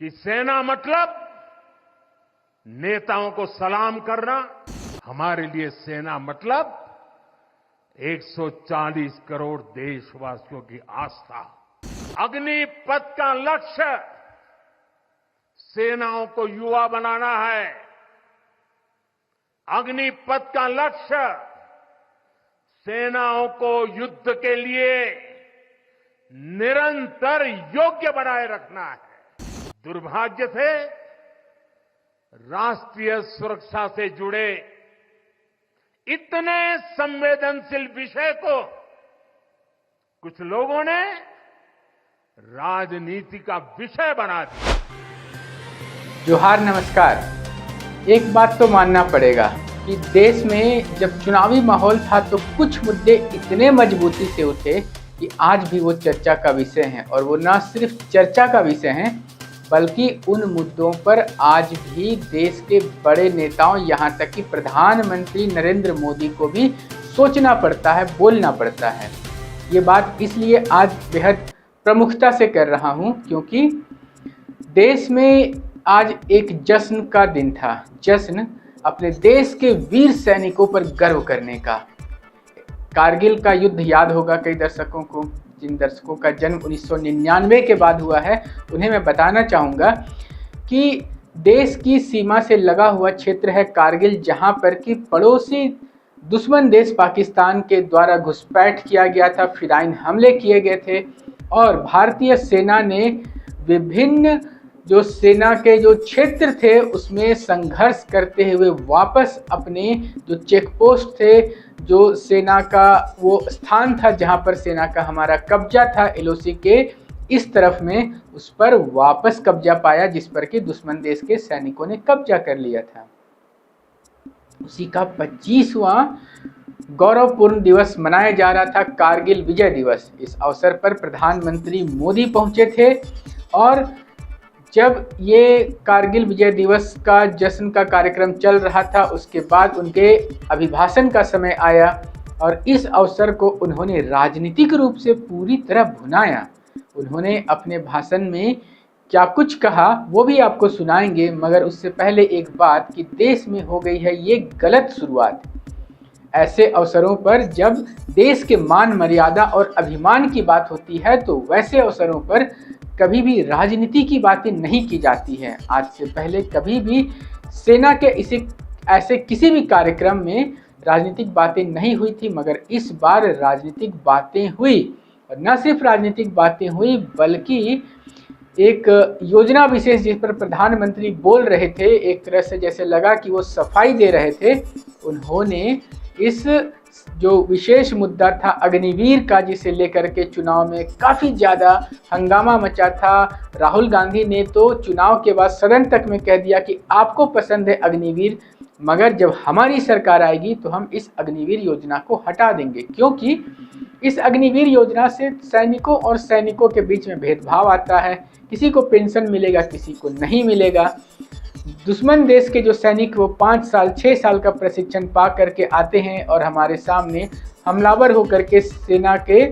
कि सेना मतलब नेताओं को सलाम करना, हमारे लिए सेना मतलब 140 करोड़ देशवासियों की आस्था। अग्निपथ का लक्ष्य सेनाओं को युवा बनाना है। अग्निपथ का लक्ष्य सेनाओं को युद्ध के लिए निरंतर योग्य बनाए रखना है। दुर्भाग्य से राष्ट्रीय सुरक्षा से जुड़े इतने संवेदनशील विषय को कुछ लोगों ने राजनीति का विषय बना दिया। जोहार, नमस्कार। एक बात तो मानना पड़ेगा कि देश में जब चुनावी माहौल था तो कुछ मुद्दे इतने मजबूती से उठे कि आज भी वो चर्चा का विषय हैं, और वो न सिर्फ चर्चा का विषय हैं बल्कि उन मुद्दों पर आज भी देश के बड़े नेताओं, यहाँ तक कि प्रधानमंत्री नरेंद्र मोदी को भी सोचना पड़ता है, बोलना पड़ता है। ये बात इसलिए आज बेहद प्रमुखता से कर रहा हूँ क्योंकि देश में आज एक जश्न का दिन था। जश्न अपने देश के वीर सैनिकों पर गर्व करने का। कारगिल का युद्ध याद होगा कई दर्शकों को। जिन दर्शकों का जन्म 1999 के बाद हुआ है उन्हें मैं बताना चाहूँगा कि देश की सीमा से लगा हुआ क्षेत्र है कारगिल, जहाँ पर कि पड़ोसी दुश्मन देश पाकिस्तान के द्वारा घुसपैठ किया गया था, फिदायीन हमले किए गए थे, और भारतीय सेना ने विभिन्न जो सेना के जो क्षेत्र थे उसमें संघर्ष करते हुए वापस अपने जो चेक पोस्ट थे, जो सेना का वो स्थान था जहां पर सेना का हमारा कब्जा था एलओसी के इस तरफ में, उस पर वापस कब्जा पाया जिस पर कि दुश्मन देश के सैनिकों ने कब्जा कर लिया था। उसी का 25वां गौरवपूर्ण दिवस मनाया जा रहा था, कारगिल विजय दिवस। इस अवसर पर प्रधानमंत्री मोदी पहुंचे थे, और जब ये कारगिल विजय दिवस का जश्न का कार्यक्रम चल रहा था उसके बाद उनके अभिभाषण का समय आया, और इस अवसर को उन्होंने राजनीतिक रूप से पूरी तरह भुनाया। उन्होंने अपने भाषण में क्या कुछ कहा वो भी आपको सुनाएंगे, मगर उससे पहले एक बात कि देश में हो गई है ये गलत शुरुआत। ऐसे अवसरों पर जब देश के मान मर्यादा और अभिमान की बात होती है तो वैसे अवसरों पर कभी भी राजनीति की बातें नहीं की जाती हैं। आज से पहले कभी भी सेना के ऐसे किसी भी कार्यक्रम में राजनीतिक बातें नहीं हुई थी, मगर इस बार राजनीतिक बातें हुई, और न सिर्फ राजनीतिक बातें हुई बल्कि एक योजना विशेष जिस पर प्रधानमंत्री बोल रहे थे, एक तरह से जैसे लगा कि वो सफाई दे रहे थे। उन्होंने इस जो विशेष मुद्दा था अग्निवीर का, जिसे लेकर के चुनाव में काफ़ी ज़्यादा हंगामा मचा था। राहुल गांधी ने तो चुनाव के बाद सदन तक में कह दिया कि आपको पसंद है अग्निवीर, मगर जब हमारी सरकार आएगी तो हम इस अग्निवीर योजना को हटा देंगे, क्योंकि इस अग्निवीर योजना से सैनिकों और सैनिकों के बीच में भेदभाव आता है। किसी को पेंशन मिलेगा, किसी को नहीं मिलेगा। दुश्मन देश के जो सैनिक वो 5 साल 6 साल का प्रशिक्षण पा करके आते हैं और हमारे सामने हमलावर होकर के सेना के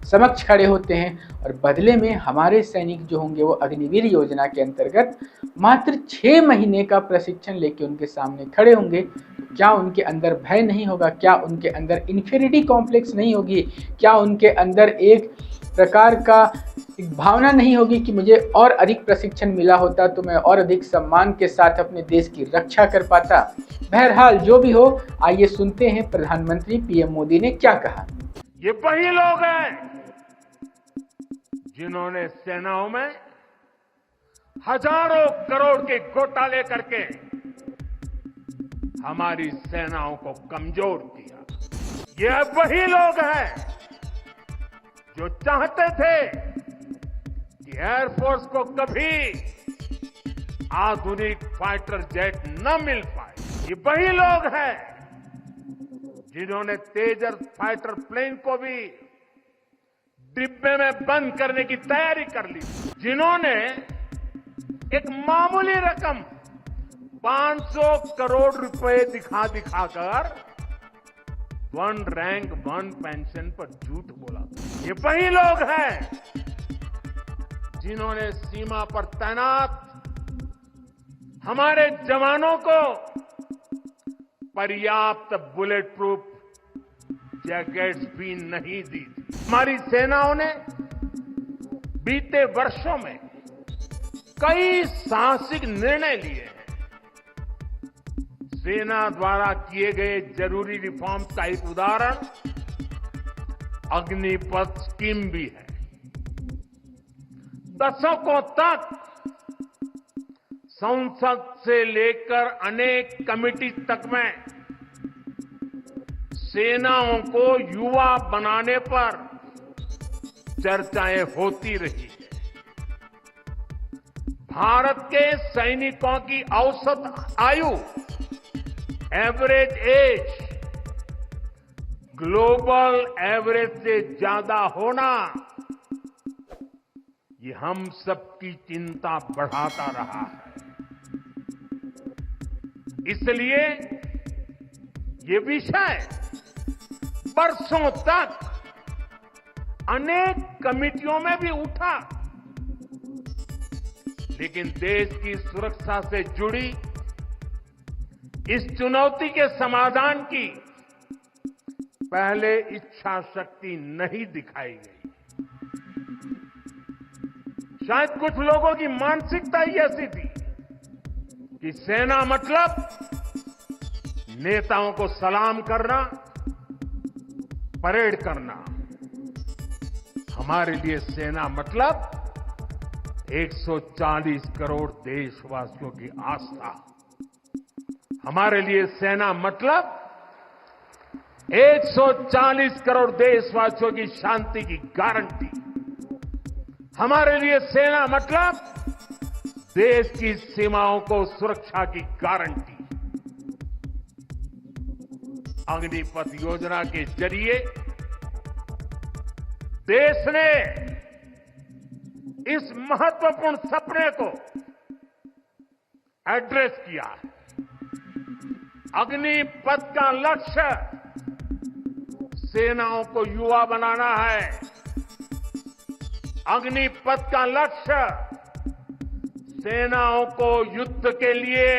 समक्ष खड़े होते हैं, और बदले में हमारे सैनिक जो होंगे वो अग्निवीर योजना के अंतर्गत मात्र 6 महीने का प्रशिक्षण लेके उनके सामने खड़े होंगे। क्या उनके अंदर भय नहीं होगा? क्या उनके अंदर इन्फीरियरिटी कॉम्प्लेक्स नहीं होगी? क्या उनके अंदर एक प्रकार का एक भावना नहीं होगी कि मुझे और अधिक प्रशिक्षण मिला होता तो मैं और अधिक सम्मान के साथ अपने देश की रक्षा कर पाता? बहरहाल जो भी हो, आइए सुनते हैं प्रधानमंत्री पीएम मोदी ने क्या कहा। ये वही लोग हैं जिन्होंने सेनाओं में हजारों करोड़ के घोटाले करके हमारी सेनाओं को कमजोर किया। ये वही लोग हैं जो चाहते थे कि एयरफोर्स को कभी आधुनिक फाइटर जेट न मिल पाए। ये वही लोग हैं जिन्होंने तेजस फाइटर प्लेन को भी डिब्बे में बंद करने की तैयारी कर ली, जिन्होंने एक मामूली रकम 500 करोड़ रुपए दिखाकर वन रैंक वन पेंशन पर झूठ बोला। ये वही लोग हैं जिन्होंने सीमा पर तैनात हमारे जवानों को पर्याप्त बुलेट प्रूफ जैकेट्स भी नहीं दी थी। हमारी सेनाओं ने बीते वर्षों में कई साहसिक निर्णय लिए हैं। सेना द्वारा किए गए जरूरी रिफॉर्म्स का एक उदाहरण अग्निपथ स्कीम भी है। दशकों तक संसद से लेकर अनेक कमेटी तक में सेनाओं को युवा बनाने पर चर्चाएं होती रही है। भारत के सैनिकों की औसत आयु एवरेज एज ग्लोबल एवरेज से ज्यादा होना ये हम सबकी चिंता बढ़ाता रहा है। इसलिए ये विषय बरसों तक अनेक कमिटियों में भी उठा, लेकिन देश की सुरक्षा से जुड़ी इस चुनौती के समाधान की पहले इच्छा शक्ति नहीं दिखाई गई। शायद कुछ लोगों की मानसिकता ही ऐसी थी कि सेना मतलब नेताओं को सलाम करना, परेड करना। हमारे लिए सेना मतलब 140 करोड़ देशवासियों की आस्था। हमारे लिए सेना मतलब 140 करोड़ देशवासियों की शांति की गारंटी। हमारे लिए सेना मतलब देश की सीमाओं को सुरक्षा की गारंटी। अग्निपथ योजना के जरिए देश ने इस महत्वपूर्ण सपने को एड्रेस किया है। अग्निपथ का लक्ष्य सेनाओं को युवा बनाना है। अग्निपथ का लक्ष्य सेनाओं को युद्ध के लिए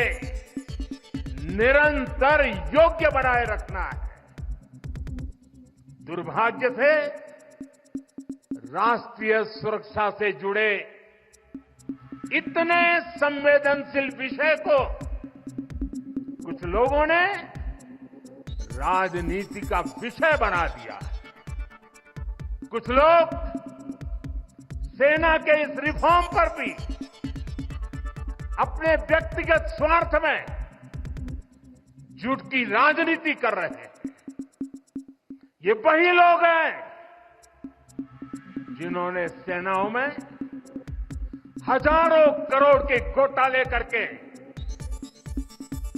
निरंतर योग्य बनाए रखना है। दुर्भाग्य से राष्ट्रीय सुरक्षा से जुड़े इतने संवेदनशील विषय को कुछ लोगों ने राजनीति का विषय बना दिया है। कुछ लोग सेना के इस रिफॉर्म पर भी अपने व्यक्तिगत स्वार्थ में झूठ की राजनीति कर रहे हैं। ये वही लोग हैं जिन्होंने सेनाओं में हजारों करोड़ के घोटाले करके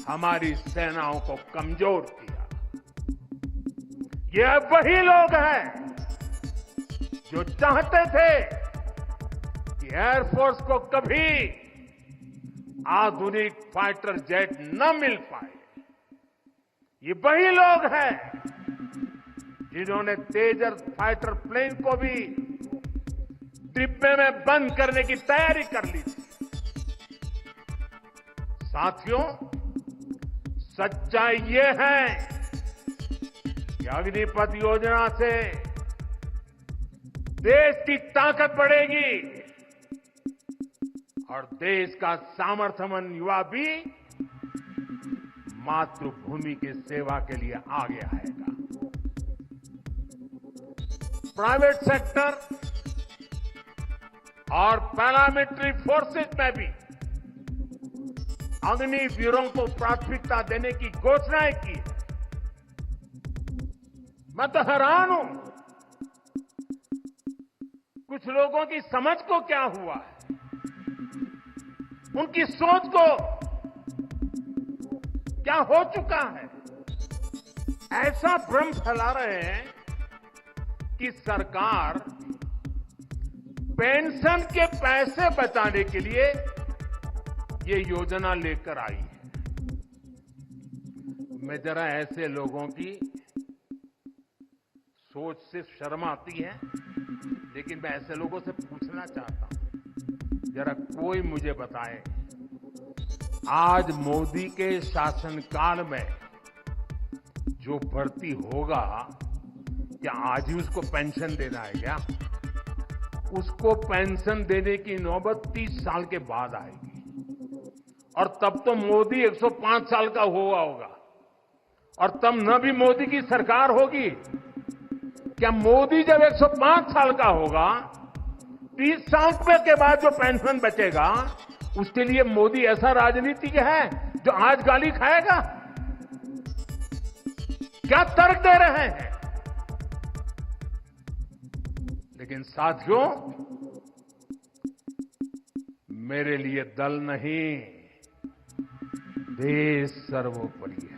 हमारी सेनाओं को कमजोर किया। ये वही लोग हैं जो चाहते थे कि एयरफोर्स को कभी आधुनिक फाइटर जेट न मिल पाए। ये वही लोग हैं जिन्होंने तेजस फाइटर प्लेन को भी डिब्बे में बंद करने की तैयारी कर ली थी। साथियों, सच्चाई ये है कि अग्निपथ योजना से देश की ताकत बढ़ेगी और देश का सामर्थ्यवान युवा भी मातृभूमि की सेवा के लिए आगे आएगा। प्राइवेट सेक्टर और पैरामिलिट्री फोर्सेस में भी अग्निवीरों को प्राथमिकता देने की घोषणाएं की है। मैं तो हैरान हूं, कुछ लोगों की समझ को क्या हुआ है, उनकी सोच को क्या हो चुका है। ऐसा भ्रम फैला रहे हैं कि सरकार पेंशन के पैसे बचाने के लिए ये योजना लेकर आई है। मैं जरा ऐसे लोगों की सोच से शर्म आती है, लेकिन मैं ऐसे लोगों से पूछना चाहता हूं जरा कोई मुझे बताए, आज मोदी के शासनकाल में जो भर्ती होगा, क्या आज ही उसको पेंशन देना है क्या? उसको पेंशन देने की नौबत 30 साल के बाद आएगी। और तब तो मोदी 105 साल का हुआ होगा, और तब न भी मोदी की सरकार होगी। क्या मोदी जब 105 साल का होगा, 30 साल के बाद जो पेंशन बचेगा, उसके लिए मोदी ऐसा राजनीतिक है जो आज गाली खाएगा? क्या तर्क दे रहे हैं? लेकिन साथियों, मेरे लिए दल नहीं, देश सर्वोपरि है।